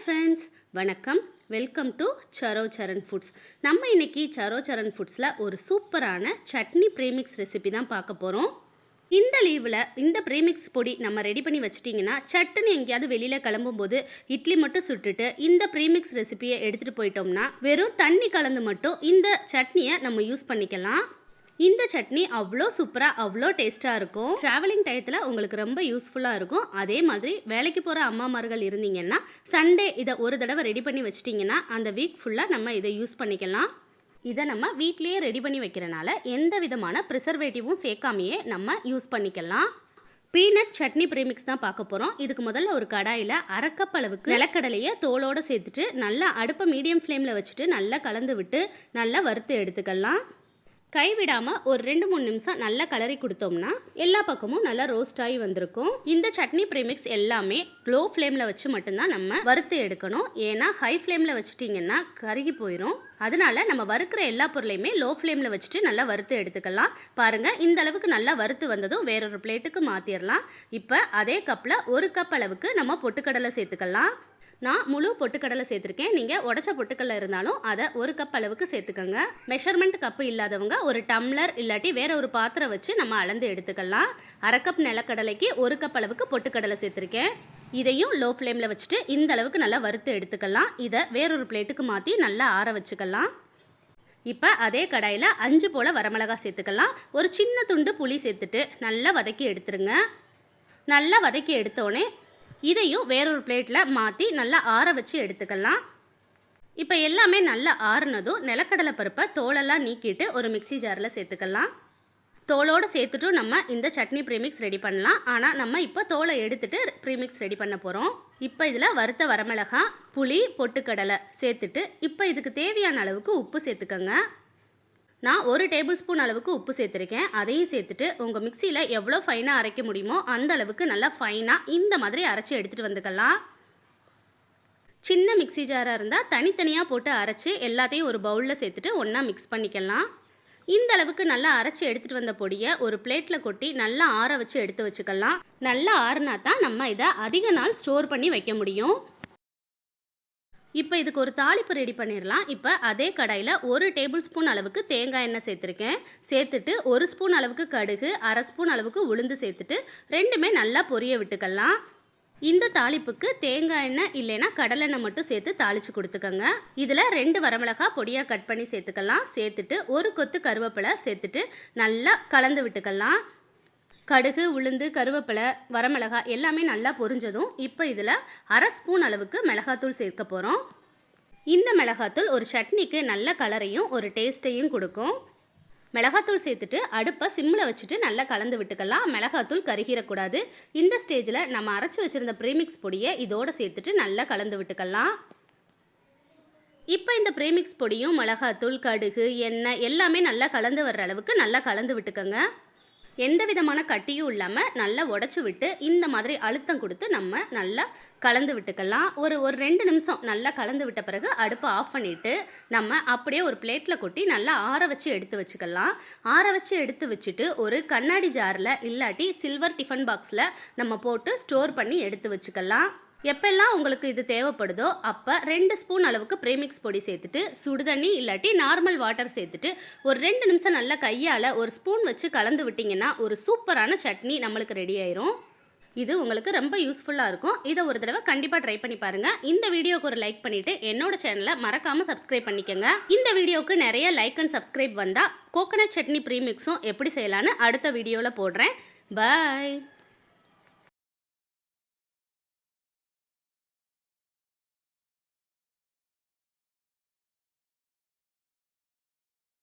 Friends, வணக்கம். Welcome to Saro Saran foods. நம்ம இன்னைக்கு சரோ சரண் ஃபுட்ஸில் ஒரு சூப்பரான சட்னி ப்ரீமிக்ஸ் ரெசிபி தான் பார்க்க போகிறோம். இந்த லீவில் இந்த ப்ரீமிக்ஸ் பொடி நம்ம ரெடி பண்ணி வச்சிட்டிங்கன்னா சட்டுன்னு எங்கேயாவது வெளியில் கிளம்பும்போது இட்லி மட்டும் சுட்டுட்டு இந்த ப்ரீமிக்ஸ் ரெசிபியை எடுத்துகிட்டு போயிட்டோம்னா வெறும் தண்ணி கலந்து மட்டும் இந்த சட்னியை நம்ம யூஸ் பண்ணிக்கலாம். இந்த சட்னி அவ்வளோ சூப்பராக அவ்வளோ டேஸ்ட்டாக இருக்கும். ட்ராவலிங் டயத்தில் உங்களுக்கு ரொம்ப யூஸ்ஃபுல்லாக இருக்கும். அதே மாதிரி வேலைக்கு போகிற அம்மாமார்கள் இருந்தீங்கன்னா சண்டே இதை ஒரு தடவை ரெடி பண்ணி வச்சிட்டிங்கன்னா அந்த வீக் ஃபுல்லாக நம்ம இதை யூஸ் பண்ணிக்கலாம். இதை நம்ம வீட்லேயே ரெடி பண்ணி வைக்கிறனால எந்த விதமான ப்ரிசர்வேட்டிவும் சேர்க்காமையே நம்ம யூஸ் பண்ணிக்கலாம். பீனட் சட்னி ப்ரீமிக்ஸ் தான் பார்க்க போகிறோம். இதுக்கு முதல்ல ஒரு கடாயில் அரை கப் அளவுக்கு நிலக்கடலையை தோலோடு சேர்த்துட்டு நல்லா அடுப்பை மீடியம் ஃப்ளேமில் வச்சுட்டு நல்லா கலந்து விட்டு நல்லா வறுத்து எடுத்துக்கலாம். கைவிடாமல் ஒரு 2-3 நிமிஷம் நல்லா கலரி கொடுத்தோம்னா எல்லா பக்கமும் நல்லா ரோஸ்ட் ஆகி வந்திருக்கும். இந்த சட்னி ப்ரீமிக்ஸ் எல்லாமே லோ ஃப்ளேமில் வச்சு மட்டும்தான் நம்ம வறுத்து எடுக்கணும். ஏன்னா ஹை ஃப்ளேமில் வச்சுட்டிங்கன்னா கருகி போயிடும். அதனால நம்ம வறுக்கிற எல்லா பொருளையுமே லோ ஃப்ளேமில் வச்சுட்டு நல்லா வறுத்து எடுத்துக்கலாம். பாருங்கள், இந்த அளவுக்கு நல்லா வறுத்து வந்ததும் வேறொரு பிளேட்டுக்கு மாற்றிடலாம். இப்போ அதே கப்பில் ஒரு கப் அளவுக்கு நம்ம பொட்டுக்கடலை சேர்த்துக்கலாம். நான் முழு பொட்டுக்கடலை சேர்த்துருக்கேன். நீங்கள் உடச்ச பொட்டுக்கடலை இருந்தாலும் அதை ஒரு கப் அளவுக்கு சேர்த்துக்கோங்க. மெஷர்மெண்ட் கப்பு இல்லாதவங்க ஒரு டம்ளர் இல்லாட்டி வேற ஒரு பாத்திரம் வச்சு நம்ம அளந்து எடுத்துக்கலாம். அரை கப் நிலக்கடலைக்கு ஒரு கப் அளவுக்கு பொட்டுக்கடலை சேர்த்துருக்கேன். இதையும் லோ ஃப்ளேமில் வச்சுட்டு இந்த அளவுக்கு நல்லா வறுத்து எடுத்துக்கலாம். இதை வேறொரு பிளேட்டுக்கு மாற்றி நல்லா ஆற வச்சுக்கலாம். இப்போ அதே கடாயில் 5 போல் வரமிளகாய் சேர்த்துக்கலாம். ஒரு சின்ன துண்டு புளி சேர்த்துட்டு நல்லா வதக்கி எடுத்துருங்க. நல்லா வதக்கி எடுத்தோடனே இதையும் வேறொரு பிளேட்டில் மாற்றி நல்லா ஆற வச்சு எடுத்துக்கலாம். இப்போ எல்லாமே நல்லா ஆறுனதும் நிலக்கடலை பருப்பை தோலெல்லாம் நீக்கிட்டு ஒரு மிக்சி ஜாரில் சேர்த்துக்கலாம். தோலோடு சேர்த்துட்டும் நம்ம இந்த சட்னி ப்ரீமிக்ஸ் ரெடி பண்ணலாம். ஆனால் நம்ம இப்போ தோலை எடுத்துட்டு ப்ரீமிக்ஸ் ரெடி பண்ண போகிறோம். இப்போ இதில் வறுத்த வரமிளகாய், புளி, பொட்டுக்கடலை சேர்த்துட்டு இப்போ இதுக்கு தேவையான அளவுக்கு உப்பு சேர்த்துக்கோங்க. நான் 1 டேபிள் ஸ்பூன் அளவுக்கு உப்பு சேர்த்துருக்கேன். அதையும் சேர்த்துட்டு உங்கள் மிக்சியில் எவ்வளோ ஃபைனாக அரைக்க முடியுமோ அந்த அளவுக்கு நல்லா ஃபைனாக இந்த மாதிரி அரைச்சி எடுத்துகிட்டு வந்துக்கலாம். சின்ன மிக்சி ஜாராக இருந்தால் தனித்தனியாக போட்டு அரைச்சி எல்லாத்தையும் ஒரு பவுலில் சேர்த்துட்டு ஒன்றா மிக்ஸ் பண்ணிக்கலாம். இந்த அளவுக்கு நல்லா அரைச்சி எடுத்துகிட்டு வந்த பொடியை ஒரு பிளேட்டில் கொட்டி நல்லா ஆற வச்சு எடுத்து வச்சுக்கலாம். நல்லா ஆறுனா தான் நம்ம இதை அதிக நாள் ஸ்டோர் பண்ணி வைக்க முடியும். இப்போ இதுக்கு ஒரு தாளிப்பு ரெடி பண்ணிடலாம். இப்போ அதே கடாயில் 1 டேபிள் ஸ்பூன் அளவுக்கு தேங்காய் எண்ணெய் சேர்த்துருக்கேன். சேர்த்துட்டு 1 ஸ்பூன் அளவுக்கு கடுகு, அரை ஸ்பூன் அளவுக்கு உளுந்து சேர்த்துட்டு ரெண்டுமே நல்லா பொரிய விட்டுக்கலாம். இந்த தாளிப்புக்கு தேங்காய் எண்ணெய் இல்லைன்னா கடலெண்ணெய் மட்டும் சேர்த்து தாளித்து கொடுத்துக்கோங்க. இதில் 2 வரமிளகாய் பொடியாக கட் பண்ணி சேர்த்துக்கலாம். சேர்த்துட்டு ஒரு கொத்து கருவேப்பிலை சேர்த்துட்டு நல்லா கலந்து விட்டுக்கலாம். கடுகு, உளுந்து, கருவேப்பிலை, வரமிளகாய் எல்லாமே நல்லா பொரிஞ்சதும் இப்போ இதில் அரை ஸ்பூன் அளவுக்கு மிளகாத்தூள் சேர்க்க போகிறோம். இந்த மிளகாத்தூள் ஒரு சட்னிக்கு நல்ல கலரையும் ஒரு டேஸ்ட்டையும் கொடுக்கும். மிளகாத்தூள் சேர்த்துட்டு அடுப்பை சிம்மில் வச்சுட்டு நல்லா கலந்து விட்டுக்கலாம். மிளகாத்தூள் கருகிடக்கூடாது. இந்த ஸ்டேஜில் நம்ம அரைச்சி வச்சுருந்த ப்ரீமிக்ஸ் பொடியை இதோடு சேர்த்துட்டு நல்லா கலந்து விட்டுக்கலாம். இப்போ இந்த ப்ரீமிக்ஸ் பொடியும் மிளகாத்தூள், கடுகு, எண்ணெய் எல்லாமே நல்லா கலந்து வர்ற அளவுக்கு நல்லா கலந்து விட்டுக்கோங்க. எந்த விதமான கட்டியும் இல்லாமல் நல்லா உடச்சி விட்டு இந்த மாதிரி அழுத்தம் கொடுத்து நம்ம நல்லா கலந்து விட்டுக்கலாம். ஒரு 2 நிமிஷம் நல்லா கலந்து விட்ட பிறகு அடுப்பை ஆஃப் பண்ணிவிட்டு நம்ம அப்படியே ஒரு பிளேட்டில் கொட்டி நல்லா ஆற வச்சு எடுத்து வச்சுக்கலாம். ஆற வச்சு எடுத்து வச்சுட்டு ஒரு கண்ணாடி ஜாரில் இல்லாட்டி சில்வர் டிஃபன் பாக்ஸில் நம்ம போட்டு ஸ்டோர் பண்ணி எடுத்து வச்சுக்கலாம். எப்பெல்லாம் உங்களுக்கு இது தேவைப்படுதோ அப்போ 2 ஸ்பூன் அளவுக்கு ப்ரீமிக்ஸ் பொடி சேர்த்துட்டு சுடுதண்ணி இல்லாட்டி நார்மல் வாட்டர் சேர்த்துட்டு ஒரு 2 நிமிஷம் நல்லா கையால் ஒரு ஸ்பூன் வச்சு கலந்து விட்டிங்கன்னா ஒரு சூப்பரான சட்னி நம்மளுக்கு ரெடி ஆயிரும். இது உங்களுக்கு ரொம்ப யூஸ்ஃபுல்லாக இருக்கும். இதை ஒரு தடவை கண்டிப்பாக ட்ரை பண்ணி பாருங்கள். இந்த வீடியோவுக்கு ஒரு லைக் பண்ணிவிட்டு என்னோட சேனலை மறக்காமல் சப்ஸ்கிரைப் பண்ணிக்கோங்க. இந்த வீடியோவுக்கு நிறைய லைக் அண்ட் சப்ஸ்கிரைப் வந்தால் கோகனட் சட்னி ப்ரீமிக்ஸும் எப்படி செய்யலான்னு அடுத்த வீடியோவில் போடுறேன். பாய்.